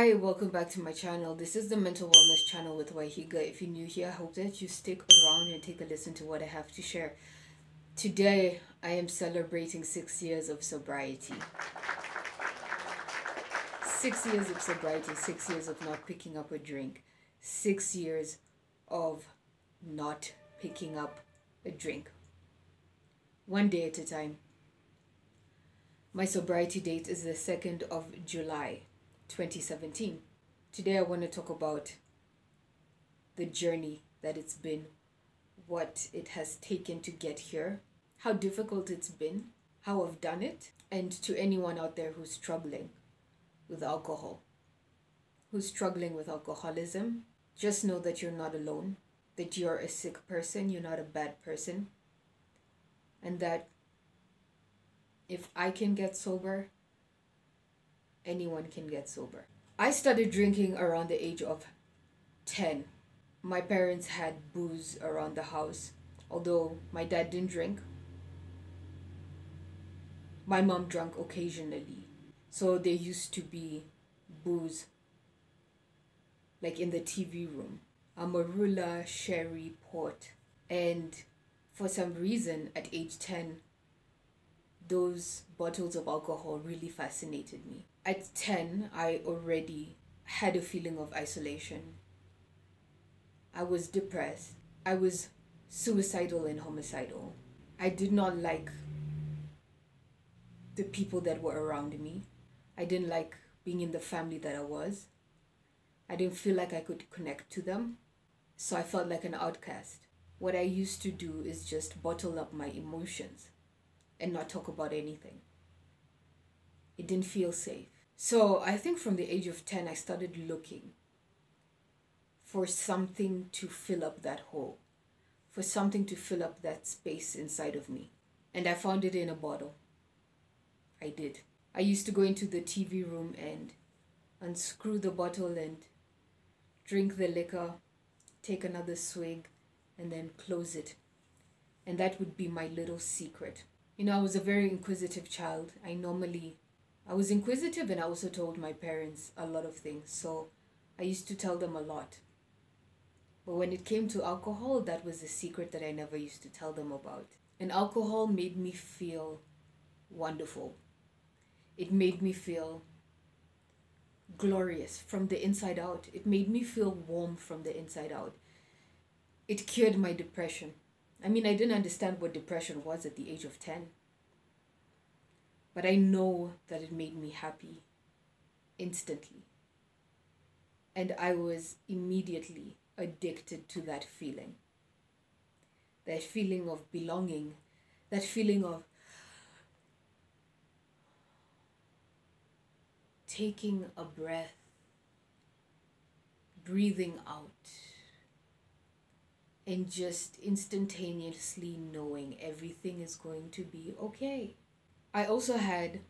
Hi, welcome back to my channel. This is the mental wellness channel with Waihiga. If you're new here, I hope that you stick around and take a listen to what I have to share. Today, I am celebrating 6 years of sobriety. 6 years of sobriety, 6 years of not picking up a drink, 6 years of not picking up a drink. One day at a time. My sobriety date is the 2nd of July. 2017. Today I want to talk about the journey that it's been, what it has taken to get here, how difficult it's been, how I've done it, and to anyone out there who's struggling with alcohol, who's struggling with alcoholism, just know that you're not alone, that you're a sick person, you're not a bad person, and that if I can get sober, anyone can get sober. I started drinking around the age of 10. My parents had booze around the house. Although my dad didn't drink, my mom drank occasionally. So there used to be booze like in the TV room. Amarula, sherry, port. And for some reason at age 10, those bottles of alcohol really fascinated me. At 10, I already had a feeling of isolation. I was depressed. I was suicidal and homicidal. I did not like the people that were around me. I didn't like being in the family that I was. I didn't feel like I could connect to them. So I felt like an outcast. What I used to do is just bottle up my emotions and not talk about anything. It didn't feel safe. So I think from the age of 10, I started looking for something to fill up that hole, for something to fill up that space inside of me. And I found it in a bottle. I did. I used to go into the TV room and unscrew the bottle and drink the liquor, take another swig, and then close it. And that would be my little secret. You know, I was a very inquisitive child. I was inquisitive, and I also told my parents a lot of things. So I used to tell them a lot. But when it came to alcohol, that was a secret that I never used to tell them about. And alcohol made me feel wonderful. It made me feel glorious from the inside out. It made me feel warm from the inside out. It cured my depression. I mean, I didn't understand what depression was at the age of 10. But I know that it made me happy instantly. And I was immediately addicted to that feeling. That feeling of belonging. That feeling of taking a breath, breathing out, and just instantaneously knowing everything is going to be okay. I also had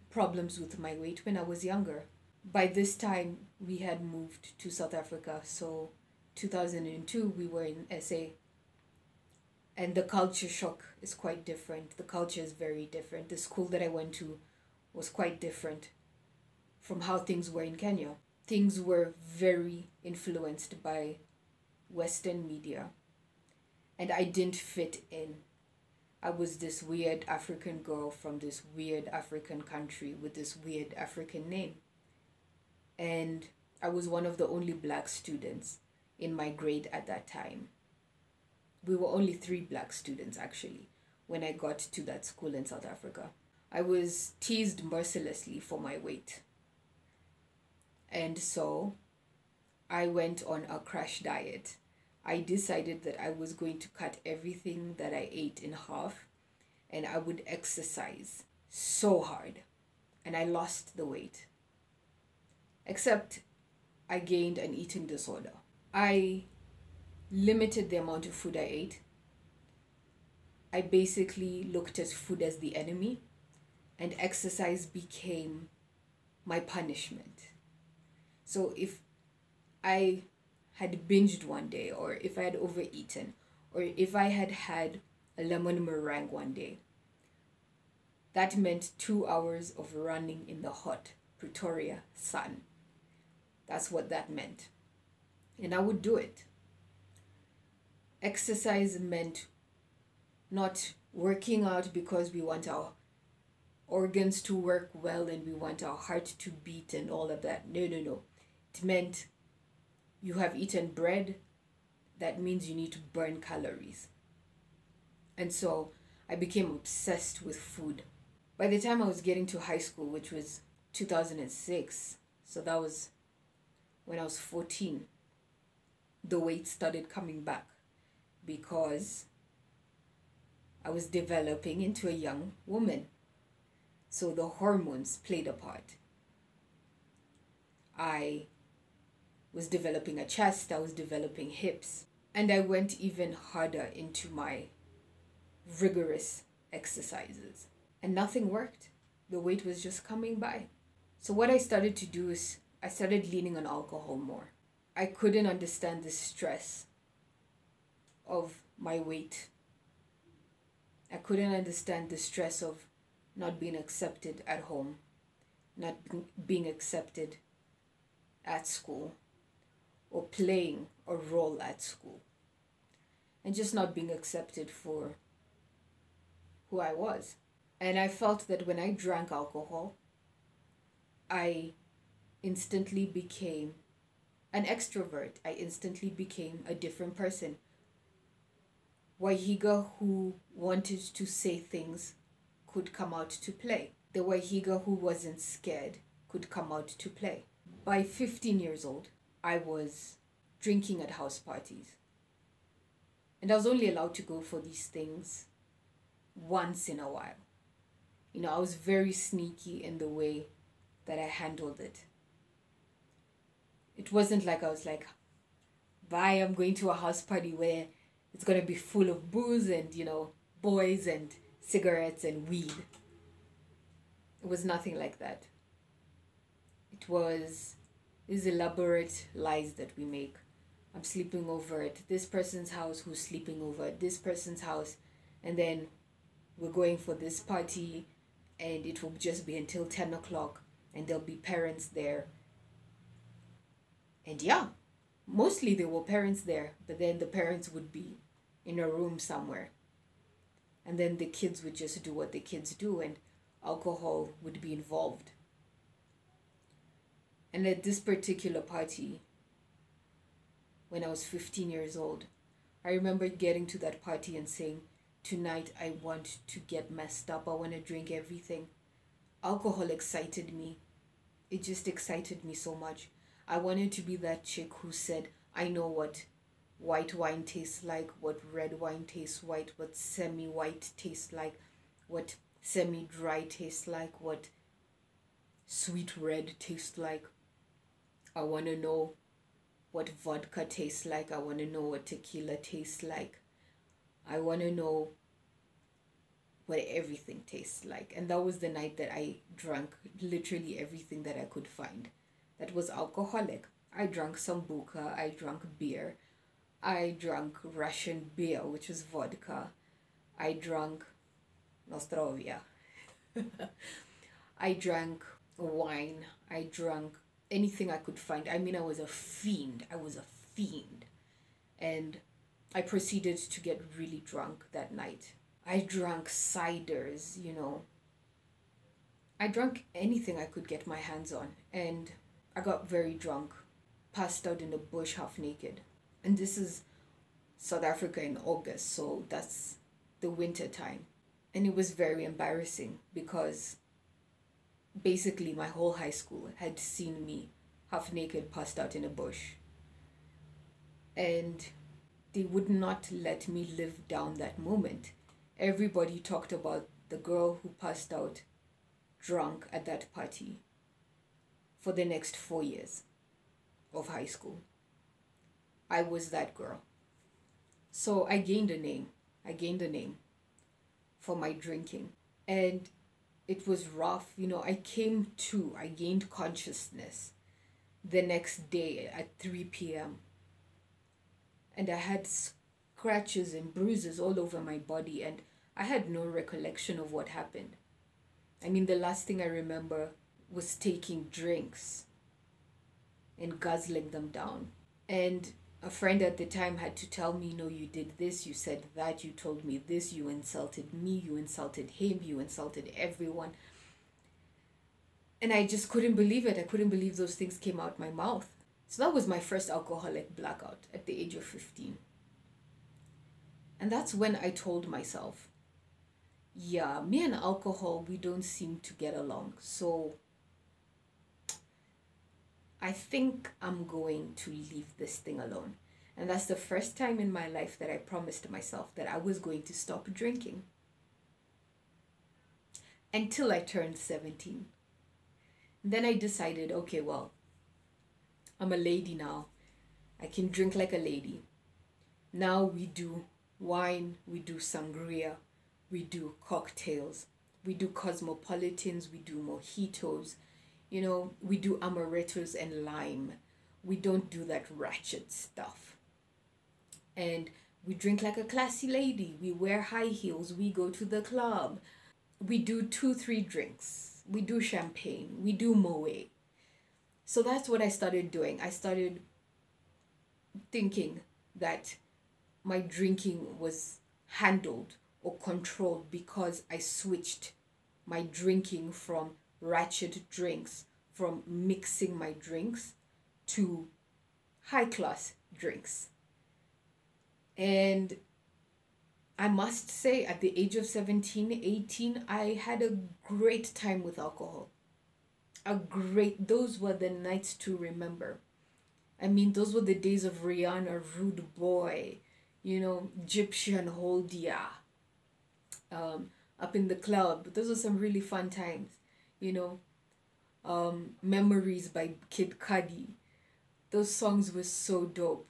problems with my weight when I was younger. By this time, we had moved to South Africa. So 2002, we were in SA. And the culture shock is quite different. The culture is very different. The school that I went to was quite different from how things were in Kenya. Things were very influenced by Western media. And I didn't fit in. I was this weird African girl from this weird African country with this weird African name. And I was one of the only black students in my grade at that time. We were only 3 black students actually when I got to that school in South Africa. I was teased mercilessly for my weight. And so I went on a crash diet. I decided that I was going to cut everything that I ate in half, and I would exercise so hard, and I lost the weight. Except I gained an eating disorder. I limited the amount of food I ate. I basically looked at food as the enemy, and exercise became my punishment. So if I had binged one day, or if I had overeaten, or if I had had a lemon meringue one day, that meant 2 hours of running in the hot Pretoria sun That's what that meant. And I would do it. Exercise meant not working out because we want our organs to work well and we want our heart to beat and all of that. No, no, no. It meant you have eaten bread. That means you need to burn calories. And so I became obsessed with food. By the time I was getting to high school, which was 2006, so that was when I was 14, the weight started coming back because I was developing into a young woman. So the hormones played a part. I was developing a chest, I was developing hips, and I went even harder into my rigorous exercises. And nothing worked. The weight was just coming by. So what I started to do is I started leaning on alcohol more. I couldn't understand the stress of my weight. I couldn't understand the stress of not being accepted at home, not being accepted at school, or playing a role at school, and just not being accepted for who I was. And I felt that when I drank alcohol, I instantly became an extrovert. I instantly became a different person. Waihiga who wanted to say things could come out to play. The Waihiga who wasn't scared could come out to play. By 15 years old, I was drinking at house parties. And I was only allowed to go for these things once in a while. You know, I was very sneaky in the way that I handled it. It wasn't like I was like, bye, I'm going to a house party where it's going to be full of booze and, you know, boys and cigarettes and weed. It was nothing like that. It was these elaborate lies that we make. I'm sleeping over at this person's house who's sleeping over at this person's house, and then we're going for this party and it will just be until 10 o'clock and there'll be parents there. And yeah, mostly there were parents there, but then the parents would be in a room somewhere. And then the kids would just do what the kids do and alcohol would be involved. And at this particular party, when I was 15 years old, I remember getting to that party and saying, tonight I want to get messed up. I want to drink everything. Alcohol excited me. It just excited me so much. I wanted to be that chick who said, I know what white wine tastes like, what red wine tastes white, what semi-white tastes like, what semi-dry tastes like, what sweet red tastes like. I want to know what vodka tastes like. I want to know what tequila tastes like. I want to know what everything tastes like. And that was the night that I drank literally everything that I could find that was alcoholic. I drank sambuca, I drank beer, I drank Russian beer, which was vodka. I drank Nostrovia. I drank wine. I drank anything I could find. I mean, I was a fiend. And I proceeded to get really drunk that night. I drank ciders, you know. I drank anything I could get my hands on. And I got very drunk, passed out in the bush half naked. And this is South Africa in August, so that's the winter time. And it was very embarrassing because basically my whole high school had seen me half naked, passed out in a bush. And they would not let me live down that moment. Everybody talked about the girl who passed out drunk at that party for the next 4 years of high school. I was that girl. So I gained a name. For my drinking. And it was rough. You know, I gained consciousness the next day at 3 p.m. And I had scratches and bruises all over my body, and I had no recollection of what happened. I mean, the last thing I remember was taking drinks and guzzling them down. And a friend at the time had to tell me, no, you did this, you said that, you told me this, you insulted me, you insulted him, you insulted everyone. And I just couldn't believe it. I couldn't believe those things came out my mouth. So that was my first alcoholic blackout at the age of 15. And that's when I told myself, yeah, me and alcohol, we don't seem to get along. So I think I'm going to leave this thing alone. And that's the first time in my life that I promised myself that I was going to stop drinking. Until I turned 17. Then I decided, okay, well, I'm a lady now. I can drink like a lady. Now we do wine, we do sangria, we do cocktails, we do cosmopolitans, we do mojitos, you know, we do amarettos and lime. We don't do that ratchet stuff. And we drink like a classy lady. We wear high heels. We go to the club. We do 2-3 drinks. We do champagne. We do moët. So that's what I started doing. I started thinking that my drinking was handled or controlled because I switched my drinking from ratchet drinks, from mixing my drinks to high class drinks. And I must say, at the age of 17, 18, I had a great time with alcohol. Those were the nights to remember. I mean, those were the days of Rihanna, Rude Boy, you know, Egyptian Holdia, up in the club. Those were some really fun times, you know. Memories by Kid Cudi. Those songs were so dope.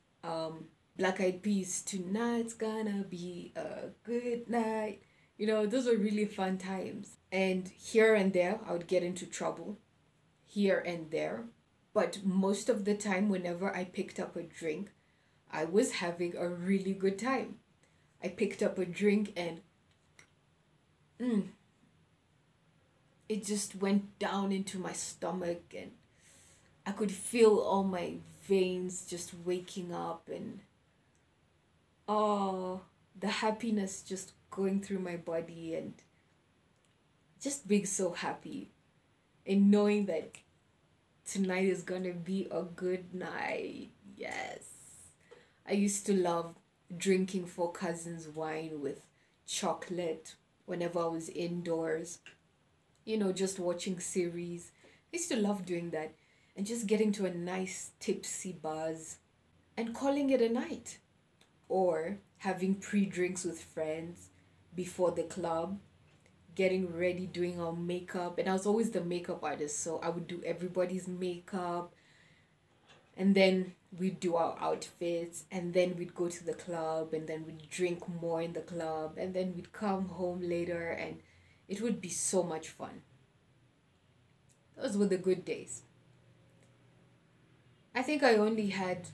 Black Eyed Peas, tonight's gonna be a good night. You know, those were really fun times. And here and there, I would get into trouble. Here and there. But most of the time, whenever I picked up a drink, I was having a really good time. I picked up a drink and it just went down into my stomach, and I could feel all my veins just waking up, and oh, the happiness just going through my body, and just being so happy and knowing that tonight is gonna be a good night. Yes. I used to love drinking 4 Cousins wine with chocolate whenever I was indoors. You know, just watching series. I used to love doing that and just getting to a nice tipsy buzz and calling it a night. Or having pre-drinks with friends before the club, getting ready, doing our makeup. And I was always the makeup artist, so I would do everybody's makeup. And then we'd do our outfits, and then we'd go to the club, and then we'd drink more in the club, and then we'd come home later, and it would be so much fun. Those were the good days. I think I only had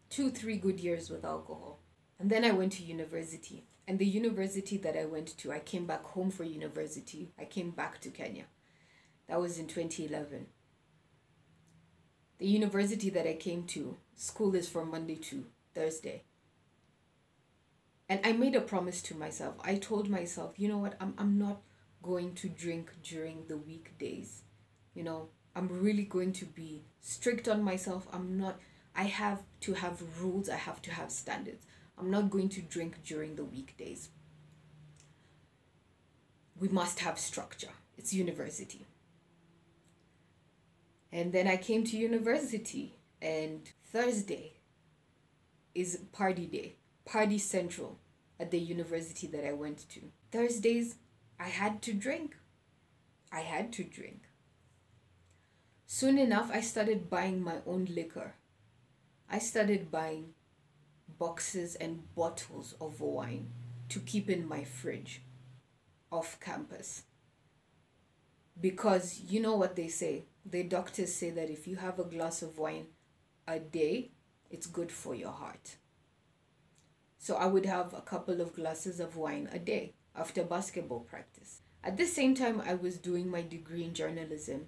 2-3 good years with alcohol. And then I went to university. And the university that I went to, I came back home for university. I came back to Kenya. That was in 2011. The university that I came to, school is from Monday to Thursday. And I made a promise to myself. I told myself, you know what, I'm not going to drink during the weekdays. You know, I'm really going to be strict on myself. I have to have rules. I have to have standards. I'm not going to drink during the weekdays. We must have structure. It's university. And then I came to university, and Thursday is party day, party central at the university that I went to. Thursdays, I had to drink. Soon enough, I started buying my own liquor. I started buying boxes and bottles of wine to keep in my fridge off campus. Because you know what they say, the doctors say that if you have a glass of wine a day, it's good for your heart. So I would have a couple of glasses of wine a day after basketball practice. At the same time, I was doing my degree in journalism,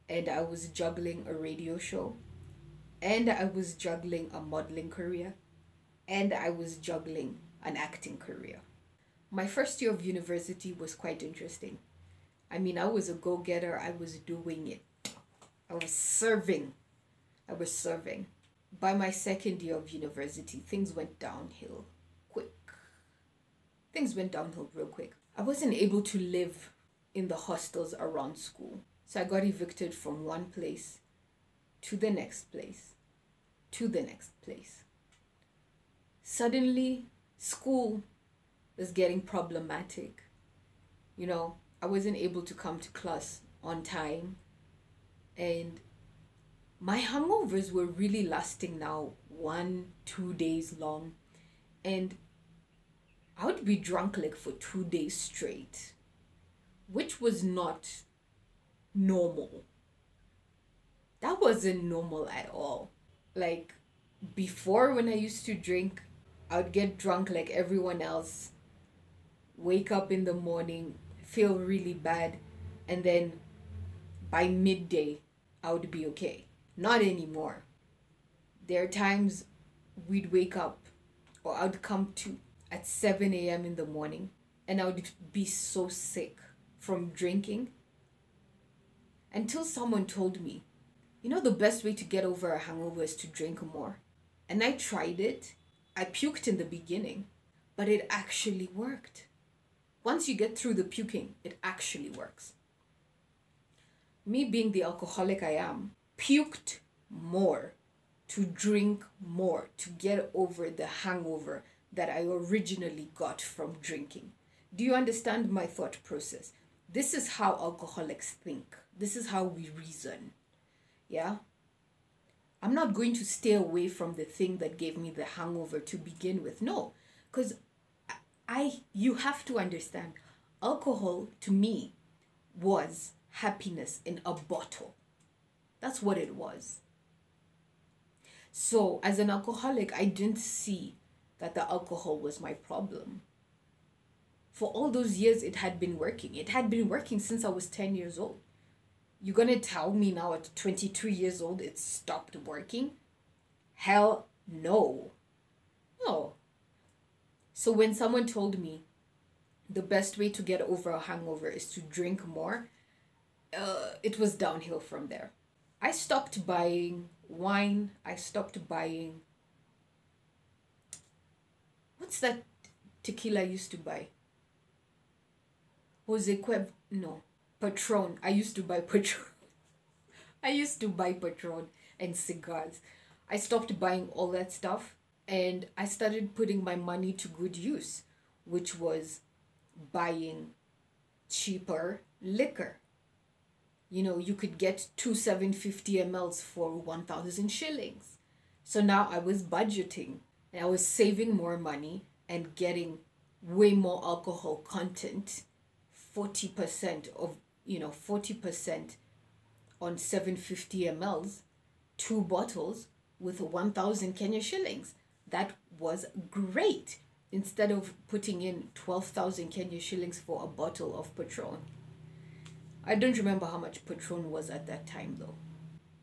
and I was juggling a radio show and I was juggling a modeling career, and I was juggling an acting career. My first year of university was quite interesting. I mean, I was a go-getter. I was doing it. I was serving. I was serving. By my second year of university, things went downhill quick. Things went downhill real quick. I wasn't able to live in the hostels around school. So I got evicted from one place to the next place, to the next place. Suddenly, school was getting problematic. You know, I wasn't able to come to class on time, and my hangovers were really lasting now 1-2 days long, and I would be drunk like for 2 days straight, which was not normal. That wasn't normal at all. Like, before, when I used to drink, I would get drunk like everyone else, wake up in the morning, feel really bad, and then by midday, I would be okay. Not anymore. There are times we'd wake up, or I'd come to at 7 a.m. in the morning, and I would be so sick from drinking until someone told me, you know, the best way to get over a hangover is to drink more. And I tried it. I puked in the beginning, but it actually worked. Once you get through the puking, it actually works. Me being the alcoholic I am, puked more to drink more to get over the hangover that I originally got from drinking. Do you understand my thought process? This is how alcoholics think. This is how we reason. Yeah? I'm not going to stay away from the thing that gave me the hangover to begin with. No, because you have to understand, alcohol to me was happiness in a bottle. That's what it was. So as an alcoholic, I didn't see that the alcohol was my problem. For all those years, it had been working. It had been working since I was 10 years old. You're going to tell me now at 22 years old it stopped working? Hell no. No. So when someone told me the best way to get over a hangover is to drink more, it was downhill from there. I stopped buying wine. I stopped buying... What's that tequila I used to buy? No. Patron. I used to buy Patron. I used to buy Patron and cigars. I stopped buying all that stuff, and I started putting my money to good use, which was buying cheaper liquor. You know, you could get 2 750 mls for 1,000 shillings. So now I was budgeting, and I was saving more money and getting way more alcohol content, 40% of 40% on 750 mls, 2 bottles with 1,000 Kenya shillings. That was great. Instead of putting in 12,000 Kenya shillings for a bottle of Patron. I don't remember how much Patron was at that time though.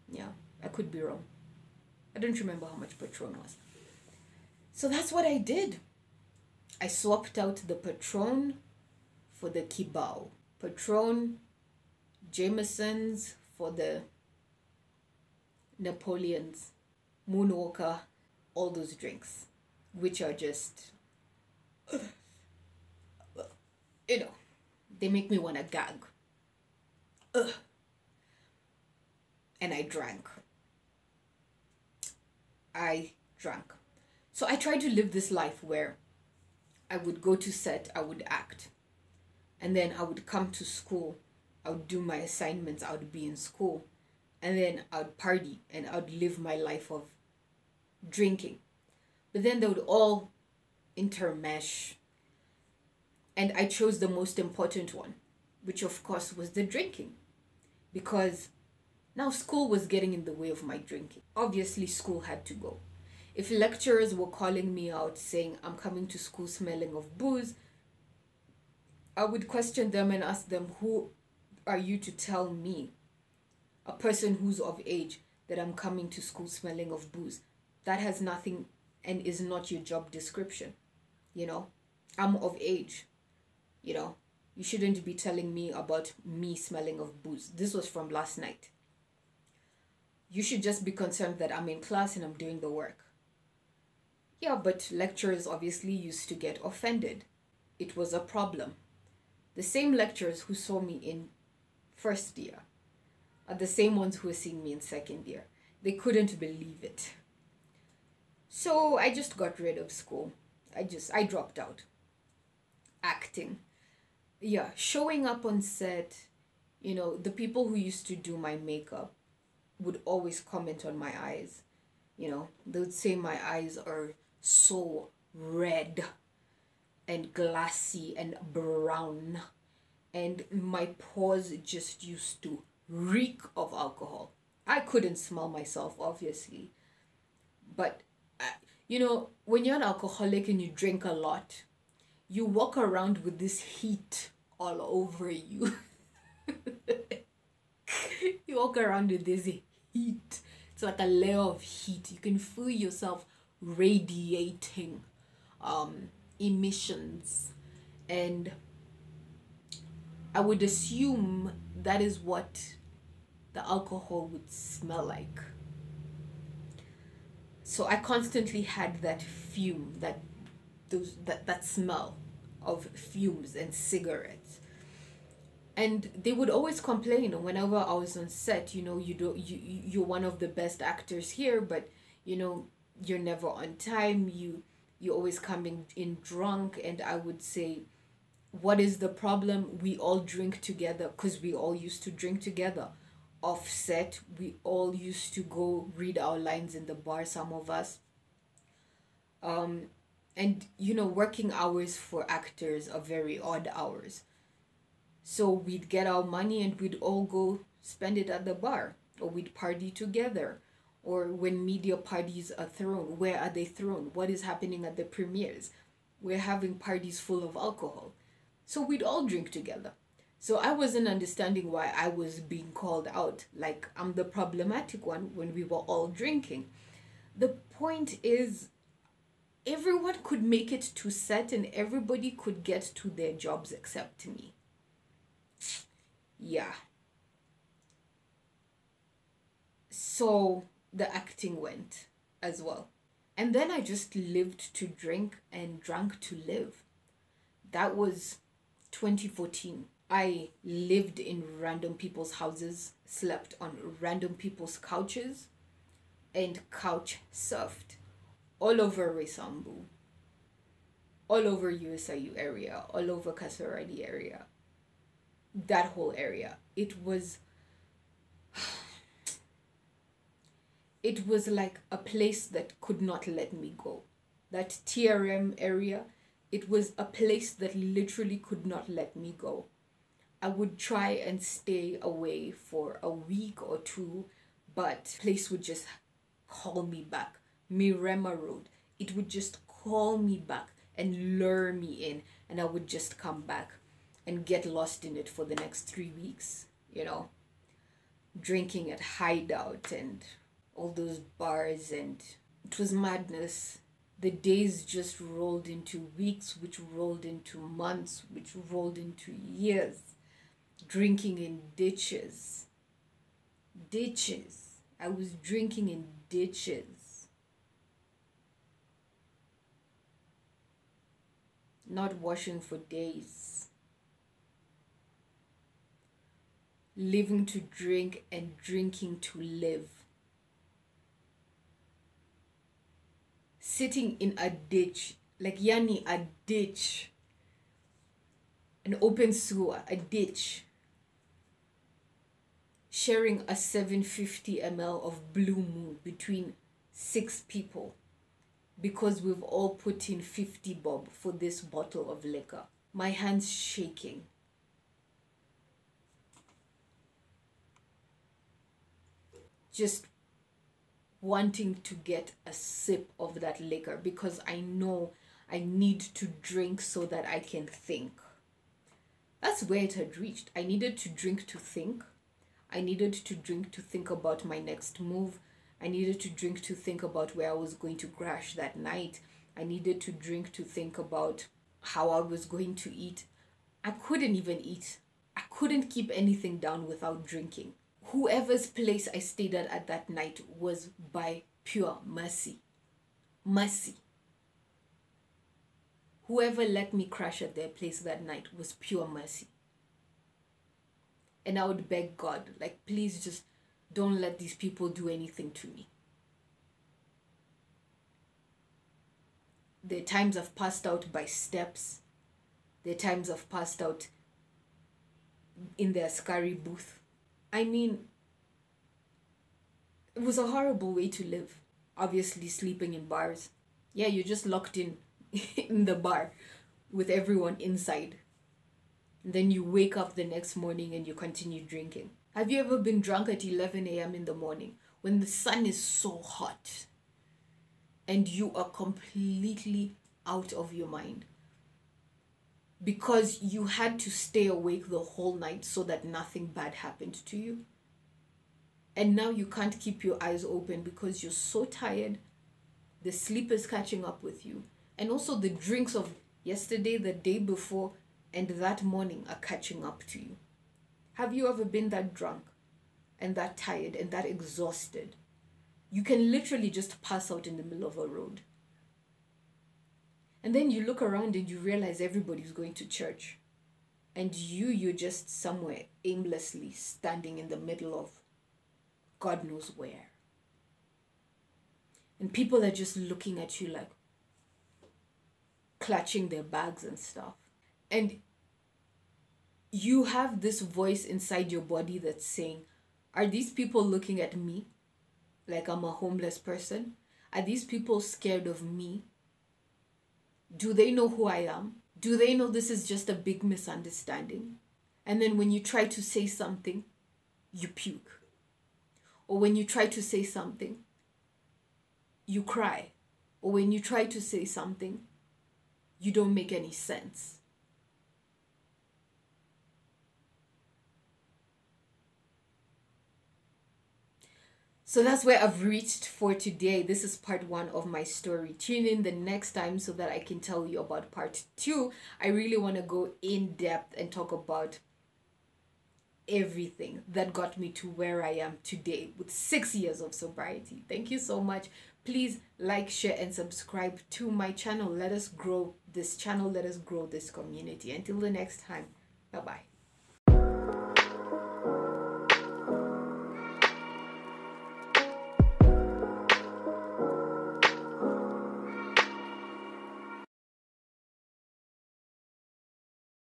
Yeah, I could be wrong. I don't remember how much Patron was. So that's what I did. I swapped out the Patron for the Kibao. Patron, Jameson's for the Napoleons, Moonwalker, all those drinks, which are just, they make me want to gag. And I drank. So I tried to live this life where I would go to set, I would act, and then I would come to school, I would do my assignments, I would be in school, and then I would party and I would live my life of drinking. But then they would all intermesh, and I chose the most important one, which of course was the drinking, because now school was getting in the way of my drinking. Obviously school had to go. If lecturers were calling me out saying I'm coming to school smelling of booze, I would question them and ask them, who are you to tell me, a person who's of age, that I'm coming to school smelling of booze. That has nothing and is not your job description. You know, I'm of age. You know, you shouldn't be telling me about me smelling of booze. This was from last night. You should just be concerned that I'm in class and I'm doing the work. Yeah, but lecturers obviously used to get offended. It was a problem. The same lecturers who saw me in first year are the same ones who are seeing me in second year. They couldn't believe it. So I just got rid of school. I dropped out. Acting. Yeah, showing up on set, you know, the people who used to do my makeup would always comment on my eyes. You know, they would say my eyes are so red and glassy and brown, and my pores just used to reek of alcohol. I couldn't smell myself, obviously, but you know, when you're an alcoholic and you drink a lot, you walk around with this heat all over you. You walk around with this heat. It's like a layer of heat. You can feel yourself radiating emissions. And I would assume that is what the alcohol would smell like. So I constantly had that fume, that smell of fumes and cigarettes. And they would always complain whenever I was on set, you know, you're one of the best actors here, but you know, you're never on time, you're always coming in drunk. And I would say, what is the problem? We all drink together, because we all used to drink together. Off set, we all used to go read our lines in the bar, some of us. And you know, working hours for actors are very odd hours. So we'd get our money and we'd all go spend it at the bar, or we'd party together. Or when media parties are thrown, where are they thrown? What is happening at the premieres? We're having parties full of alcohol. So we'd all drink together. So I wasn't understanding why I was being called out like I'm the problematic one when we were all drinking. The point is, everyone could make it to set and everybody could get to their jobs except me. Yeah. So the acting went as well. And then I just lived to drink and drank to live. That was 2014. I lived in random people's houses, slept on random people's couches, and couch surfed all over Resambu, all over USIU area, all over Kasarani area, that whole area. It was like a place that could not let me go. That TRM area, it was a place that literally could not let me go. I would try and stay away for a week or two, but place would just call me back. Mirema Road, it would just call me back and lure me in, and I would just come back and get lost in it for the next 3 weeks, you know, drinking at Hideout and all those bars, and it was madness. The days just rolled into weeks, which rolled into months, which rolled into years. Drinking in ditches. Ditches. I was drinking in ditches. Not washing for days. Living to drink and drinking to live. Sitting in a ditch, like yani a ditch. An open sewer, a ditch. Sharing a 750 ml of Blue Moon between 6 people because we've all put in 50 bob for this bottle of liquor. My hands shaking. Just wanting to get a sip of that liquor because I know I need to drink so that I can think. That's where it had reached. I needed to drink to think. I needed to drink to think about my next move. I needed to drink to think about where I was going to crash that night. I needed to drink to think about how I was going to eat. I couldn't even eat. I couldn't keep anything down without drinking. Whoever's place I stayed at that night was by pure mercy. Mercy. Whoever let me crash at their place that night was pure mercy. And I would beg God, like, please just don't let these people do anything to me. There are times I've passed out by steps. There are times I've passed out in their scary booth. I mean, it was a horrible way to live. Obviously, sleeping in bars. Yeah, you're just locked in the bar with everyone inside. And then you wake up the next morning and you continue drinking. Have you ever been drunk at 11 a.m. in the morning when the sun is so hot and you are completely out of your mind? Because you had to stay awake the whole night so that nothing bad happened to you. And now you can't keep your eyes open because you're so tired. The sleep is catching up with you. And also the drinks of yesterday, the day before, and that morning are catching up to you. Have you ever been that drunk and that tired and that exhausted? You can literally just pass out in the middle of a road. And then you look around and you realize everybody's going to church. And you're just somewhere aimlessly standing in the middle of God knows where. And people are just looking at you like clutching their bags and stuff. And you have this voice inside your body that's saying, are these people looking at me like I'm a homeless person? Are these people scared of me? Do they know who I am? Do they know this is just a big misunderstanding? And then when you try to say something, you puke. Or when you try to say something, you cry. Or when you try to say something, you don't make any sense. So that's where I've reached for today. This is part 1 of my story. Tune in the next time so that I can tell you about part 2. I really want to go in depth and talk about everything that got me to where I am today with 6 years of sobriety. Thank you so much. Please like, share, and subscribe to my channel. Let us grow this channel. Let us grow this community. Until the next time, bye-bye.